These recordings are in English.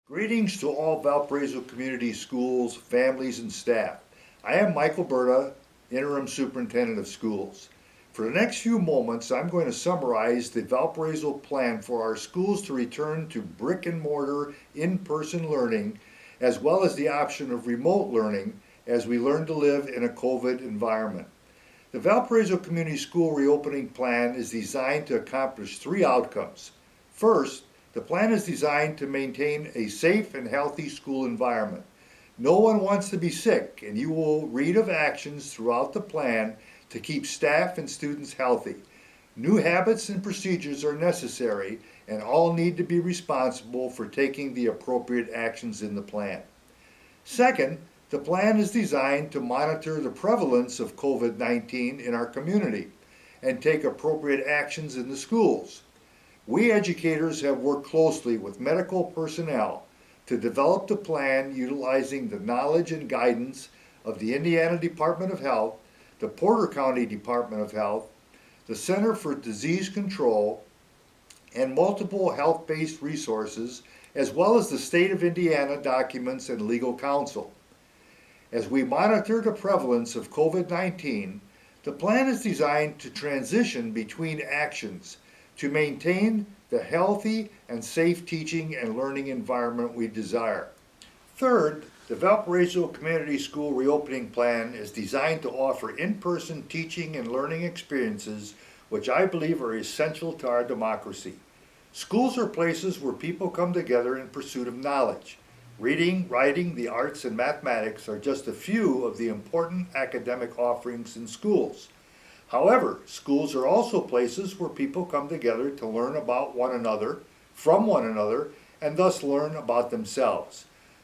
Greetings to all Valparaiso Community Schools, families, and staff. I am Michael Berta, Interim Superintendent of Schools. For the next few moments, I'm going to summarize the Valparaiso plan for our schools to return to brick and mortar in-person learning, as well as the option of remote learning as we learn to live in a COVID environment. The Valparaiso Community School Reopening Plan is designed to accomplish three outcomes. First, the plan is designed to maintain a safe and healthy school environment. No one wants to be sick, and you will read of actions throughout the plan to keep staff and students healthy. New habits and procedures are necessary, and all need to be responsible for taking the appropriate actions in the plan. Second, the plan is designed to monitor the prevalence of COVID-19 in our community and take appropriate actions in the schools. We educators have worked closely with medical personnel to develop the plan utilizing the knowledge and guidance of the Indiana Department of Health, the Porter County Department of Health, the Center for Disease Control, and multiple health-based resources, as well as the State of Indiana documents and legal counsel. As we monitor the prevalence of COVID-19, the plan is designed to transition between actions to maintain the healthy and safe teaching and learning environment we desire. Third, the Valparaiso Community School Reopening Plan is designed to offer in-person teaching and learning experiences which I believe are essential to our democracy. Schools are places where people come together in pursuit of knowledge. Reading, writing, the arts, and mathematics are just a few of the important academic offerings in schools. However, schools are also places where people come together to learn about one another, from one another, and thus learn about themselves.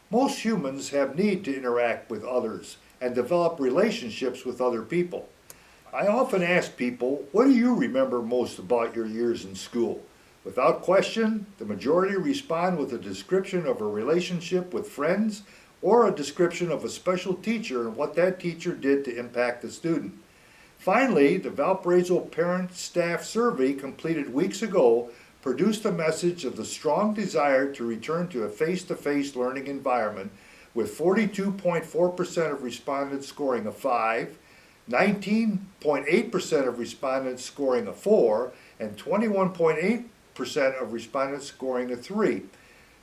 Most humans have need to interact with others and develop relationships with other people. I often ask people, what do you remember most about your years in school? Without question, the majority respond with a description of a relationship with friends or a description of a special teacher and what that teacher did to impact the student. Finally, the Valparaiso Parent Staff Survey completed weeks ago produced a message of the strong desire to return to a face-to-face learning environment, with 42.4% of respondents scoring a 5, 19.8% of respondents scoring a 4, and 21.8% of respondents scoring a 3,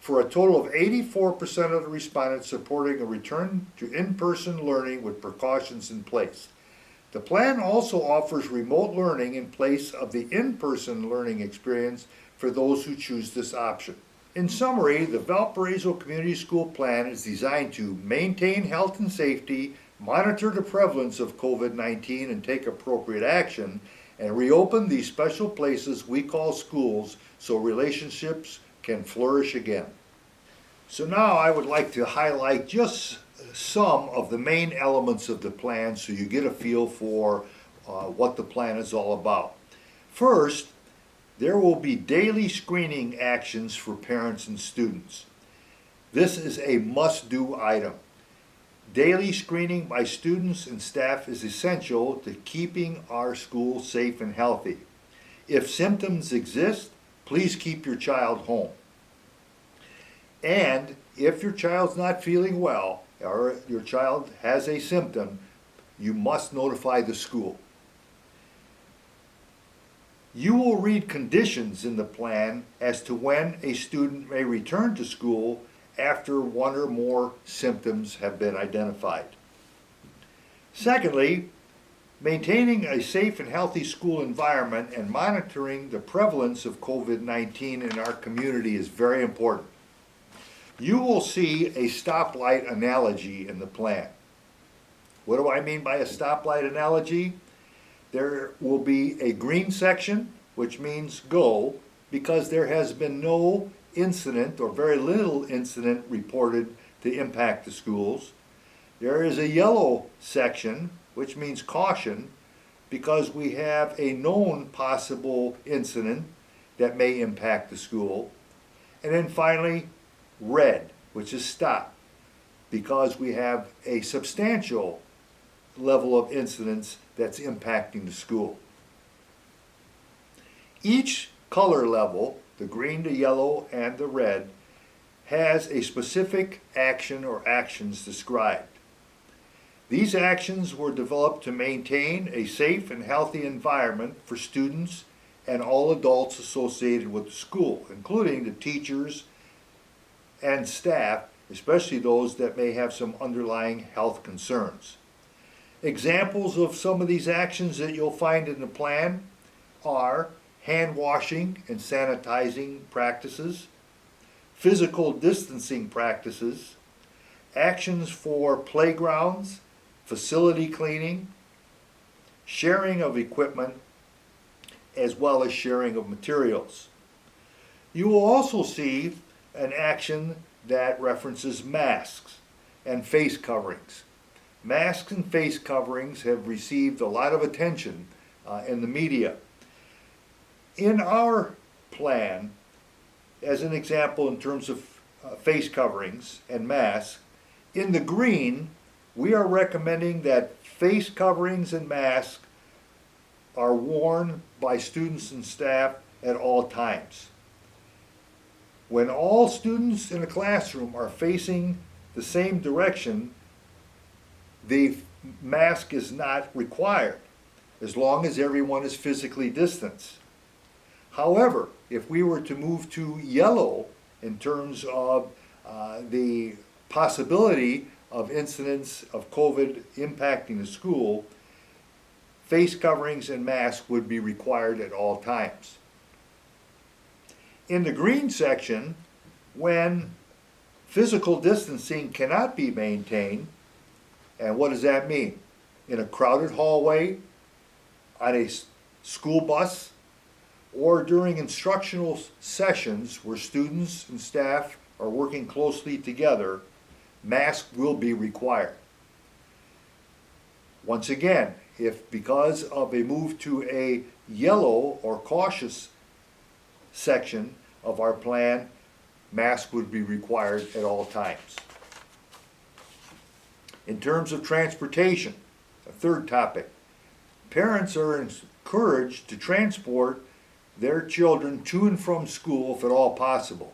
for a total of 84% of the respondents supporting a return to in-person learning with precautions in place. The plan also offers remote learning in place of the in-person learning experience for those who choose this option. In summary, the Valparaiso Community School Plan is designed to maintain health and safety, monitor the prevalence of COVID-19 and take appropriate action, and reopen these special places we call schools so relationships can flourish again. So now I would like to highlight just some of the main elements of the plan so you get a feel for what the plan is all about. First, there will be daily screening actions for parents and students. This is a must-do item. Daily screening by students and staff is essential to keeping our schools safe and healthy. If symptoms exist, please keep your child home. And if your child's not feeling well, or your child has a symptom, you must notify the school. You will read conditions in the plan as to when a student may return to school after one or more symptoms have been identified. Secondly, maintaining a safe and healthy school environment and monitoring the prevalence of COVID-19 in our community is very important. You will see a stoplight analogy in the plan. What do I mean by a stoplight analogy? There will be a green section, which means go, because there has been no incident or very little incident reported to impact the schools. There is a yellow section, which means caution, because we have a known possible incident that may impact the school. And then finally, red, which is stop, because we have a substantial level of incidence that's impacting the school. Each color level, the green, the yellow, and the red, has a specific action or actions described. These actions were developed to maintain a safe and healthy environment for students and all adults associated with the school, including the teachers and staff, especially those that may have some underlying health concerns. Examples of some of these actions that you'll find in the plan are hand washing and sanitizing practices, physical distancing practices, actions for playgrounds, facility cleaning, sharing of equipment, as well as sharing of materials. You will also see an action that references masks and face coverings. Masks and face coverings have received a lot of attention in the media. In our plan, as an example in terms of face coverings and masks, in the green, we are recommending that face coverings and masks are worn by students and staff at all times. When all students in a classroom are facing the same direction, the mask is not required, as long as everyone is physically distanced. However, if we were to move to yellow in terms of the possibility of incidents of COVID impacting the school, face coverings and masks would be required at all times. In the green section, when physical distancing cannot be maintained, and what does that mean? In a crowded hallway, on a school bus, or during instructional sessions where students and staff are working closely together, masks will be required. Once again, if because of a move to a yellow or cautious section of our plan, masks would be required at all times. In terms of transportation, a third topic, parents are encouraged to transport their children to and from school if at all possible.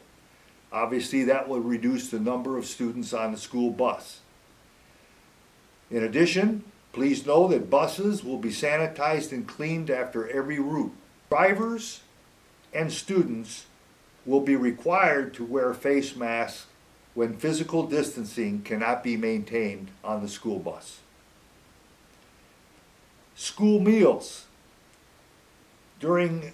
Obviously, that will reduce the number of students on the school bus. In addition, please know that buses will be sanitized and cleaned after every route. Drivers and students will be required to wear face masks when physical distancing cannot be maintained on the school bus. School meals. During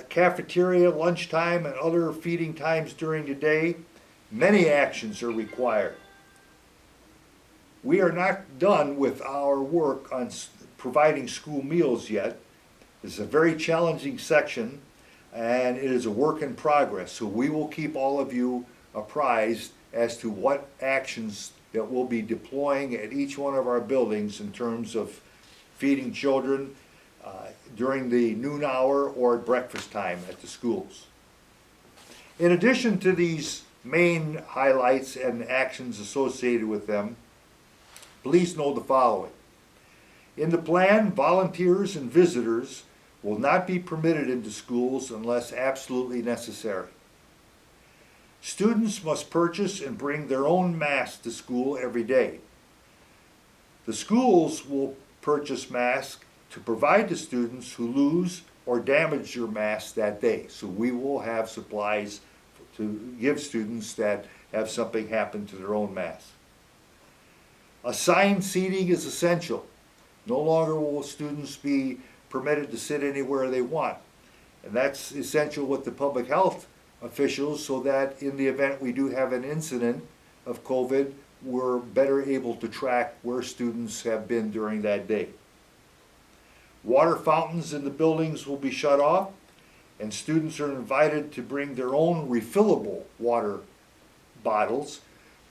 cafeteria, lunchtime, and other feeding times during the day, many actions are required. We are not done with our work on providing school meals yet. This is a very challenging section, and it is a work in progress, so we will keep all of you apprised as to what actions that we'll be deploying at each one of our buildings in terms of feeding children during the noon hour or at breakfast time at the schools. In addition to these main highlights and actions associated with them, please know the following. In the plan, volunteers and visitors will not be permitted into schools unless absolutely necessary. Students must purchase and bring their own masks to school every day. The schools will purchase masks to provide to students who lose or damage their masks that day. So we will have supplies to give students that have something happen to their own mask. Assigned seating is essential. No longer will students be permitted to sit anywhere they want. And that's essential with the public health officials so that in the event we do have an incident of COVID, we're better able to track where students have been during that day. Water fountains in the buildings will be shut off, and students are invited to bring their own refillable water bottles.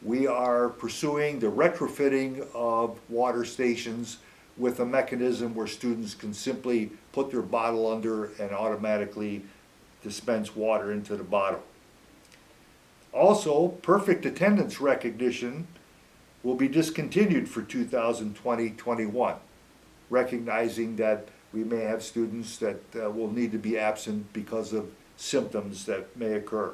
We are pursuing the retrofitting of water stations with a mechanism where students can simply put their bottle under and automatically dispense water into the bottle. Also, perfect attendance recognition will be discontinued for 2020-21, recognizing that we may have students that will need to be absent because of symptoms that may occur.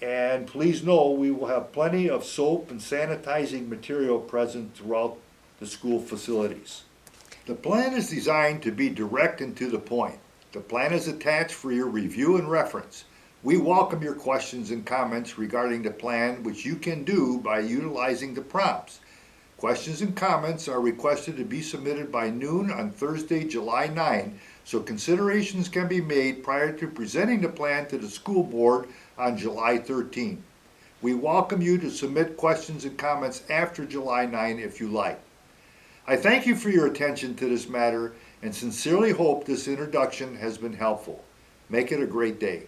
And please know we will have plenty of soap and sanitizing material present throughout the school facilities. The plan is designed to be direct and to the point. The plan is attached for your review and reference. We welcome your questions and comments regarding the plan, which you can do by utilizing the prompts. Questions and comments are requested to be submitted by noon on Thursday, July 9, so considerations can be made prior to presenting the plan to the school board on July 13. We welcome you to submit questions and comments after July 9 if you like. I thank you for your attention to this matter and sincerely hope this introduction has been helpful. Make it a great day.